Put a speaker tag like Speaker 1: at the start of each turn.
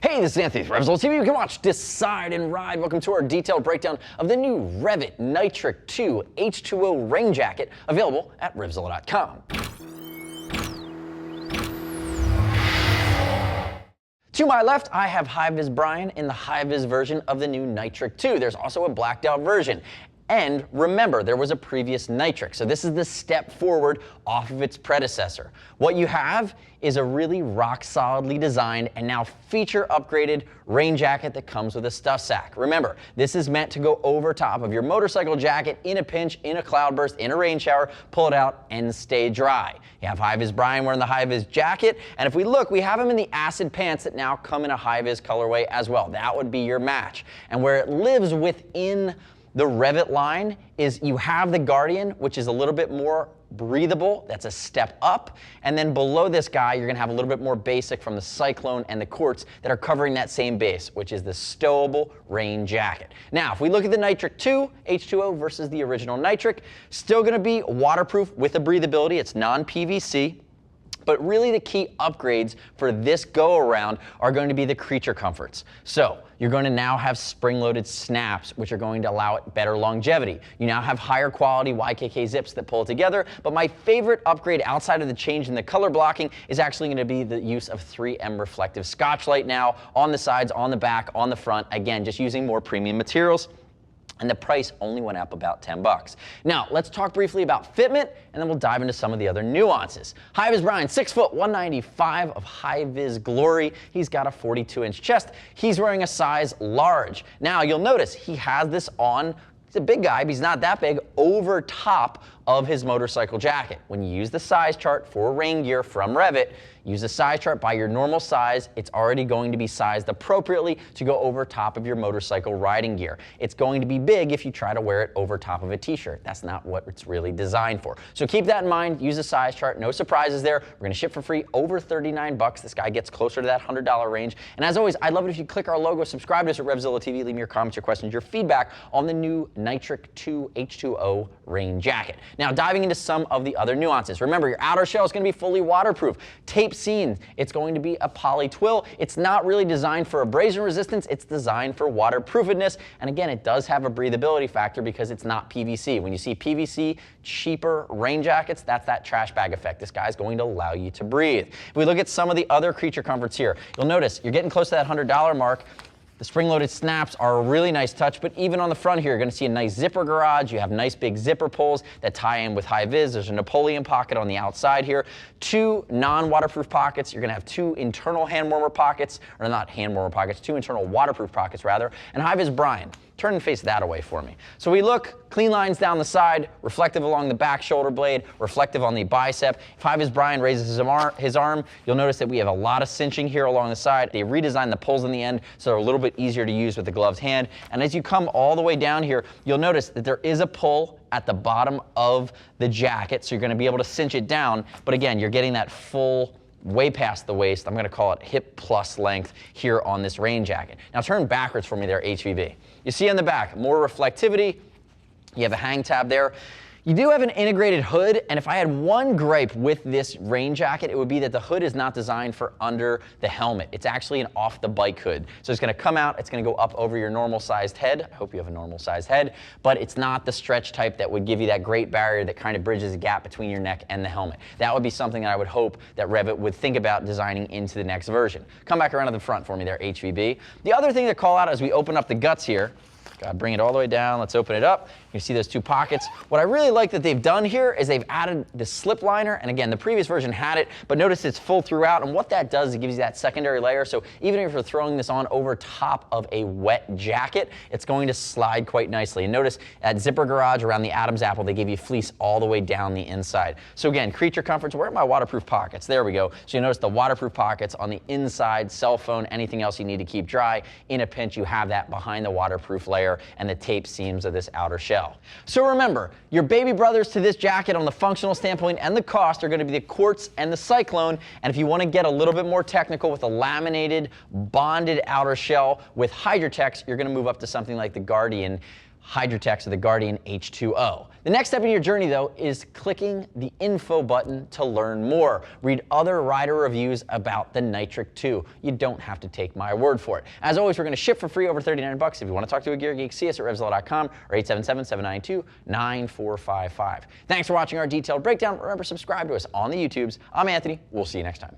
Speaker 1: Hey, this is Anthony with RevZilla TV. You can watch, decide, and ride. Welcome to our detailed breakdown of the new REV'IT Nitric To H2o rain jacket, available at RevZilla.com. To my left, I have Hi-Viz Brian in the Hi-Viz version of the new Nitric To. There's also a blacked out version. And remember, there was a previous Nitric, so this is the step forward off of its predecessor. What you have is a really rock solidly designed and now feature upgraded rain jacket that comes with a stuff sack. Remember, this is meant to go over top of your motorcycle jacket in a pinch, in a cloudburst, in a rain shower, pull it out and stay dry. You have Hi-Viz Brian wearing the Hi-Viz jacket, and if we look, we have him in the acid pants that now come in a Hi-Viz colorway as well. That would be your match. And where it lives within the REV'IT line is you have the Guardian, which is a little bit more breathable. That's a step up. And then below this guy, you're gonna have a little bit more basic from the Cyclone and the Quartz that are covering that same base, which is the stowable rain jacket. Now, if we look at the Nitric To H2o versus the original Nitric, still gonna be waterproof with the breathability. It's non-PVC. But really the key upgrades for this go-around are going to be the creature comforts. So you're going to now have spring-loaded snaps, which are going to allow it better longevity. You now have higher quality YKK zips that pull it together, but my favorite upgrade outside of the change in the color blocking is actually going to be the use of 3M reflective Scotchlite now on the sides, on the back, on the front. Again, just using more premium materials. And the price only went up about $10. Now, let's talk briefly about fitment, and then we'll dive into some of the other nuances. Hi-Viz Brian, 6 foot, 195 of Hi-Viz glory. He's got a 42-inch chest. He's wearing a size large. Now, you'll notice he has this on. He's a big guy, but he's not that big, over top of his motorcycle jacket. When you use the size chart for rain gear from REV'IT, use a size chart by your normal size. It's already going to be sized appropriately to go over top of your motorcycle riding gear. It's going to be big if you try to wear it over top of a t-shirt. That's not what it's really designed for. So keep that in mind, use a size chart, no surprises there. We're gonna ship for free over $39. This guy gets closer to that $100 range. And as always, I'd love it if you click our logo, subscribe to us at RevZilla TV, leave me your comments, your questions, your feedback on the new Nitric To H2o rain jacket. Now, diving into some of the other nuances. Remember, your outer shell is going to be fully waterproof. Tape seams, it's going to be a poly twill. It's not really designed for abrasion resistance, it's designed for waterproofedness. And again, it does have a breathability factor because it's not PVC. When you see PVC, cheaper rain jackets, that's that trash bag effect. This guy's going to allow you to breathe. If we look at some of the other creature comforts here, you'll notice you're getting close to that $100 mark. The spring-loaded snaps are a really nice touch, but even on the front here, you're going to see a nice zipper garage. You have nice big zipper pulls that tie in with Hi-Viz. There's a Napoleon pocket on the outside here. 2 non-waterproof pockets. You're going to have 2 internal hand warmer pockets, or not hand warmer pockets, 2 internal waterproof pockets rather. And Hi-Viz Brian, turn and face that away for me. So we look, clean lines down the side, reflective along the back shoulder blade, reflective on the bicep. If Hi-Viz Brian raises his arm, you'll notice that we have a lot of cinching here along the side. They redesigned the pulls in the end, so they're a little bit easier to use with the gloved hand. And as you come all the way down here, you'll notice that there is a pull at the bottom of the jacket, so you're gonna be able to cinch it down. But again, you're getting that full way past the waist. I'm going to call it hip plus length here on this rain jacket. Now turn backwards for me there, HVB. You see on the back, more reflectivity. You have a hang tab there. You do have an integrated hood, and if I had one gripe with this rain jacket, it would be that the hood is not designed for under the helmet. It's actually an off the bike hood. So it's gonna come out, it's gonna go up over your normal sized head. I hope you have a normal sized head, but it's not the stretch type that would give you that great barrier that kind of bridges the gap between your neck and the helmet. That would be something that I would hope that REV'IT would think about designing into the next version. Come back around to the front for me there, HVB. The other thing to call out as we open up the guts here, gotta bring it all the way down, let's open it up. You see those 2 pockets. What I really like that they've done here is they've added the slip liner, and again, the previous version had it, but notice it's full throughout, and what that does is it gives you that secondary layer, so even if you're throwing this on over top of a wet jacket, it's going to slide quite nicely. And notice at zipper garage around the Adam's apple, they give you fleece all the way down the inside. So again, creature comforts, where are my waterproof pockets? There we go. So you notice the waterproof pockets on the inside, cell phone, anything else you need to keep dry. In a pinch, you have that behind the waterproof layer and the tape seams of this outer shell. So remember, your baby brothers to this jacket on the functional standpoint and the cost are going to be the Quartz and the Cyclone. And if you want to get a little bit more technical with a laminated, bonded outer shell with Hydrotex, you're going to move up to something like the Guardian. Hydrotex of the Guardian H2O. The next step in your journey, though, is clicking the info button to learn more. Read other rider reviews about the Nitric 2. You don't have to take my word for it. As always, we're going to ship for free over $39. If you want to talk to a gear geek, see us at RevZilla.com or 877-792-9455. Thanks for watching our detailed breakdown. Remember, subscribe to us on the YouTubes. I'm Anthony. We'll see you next time.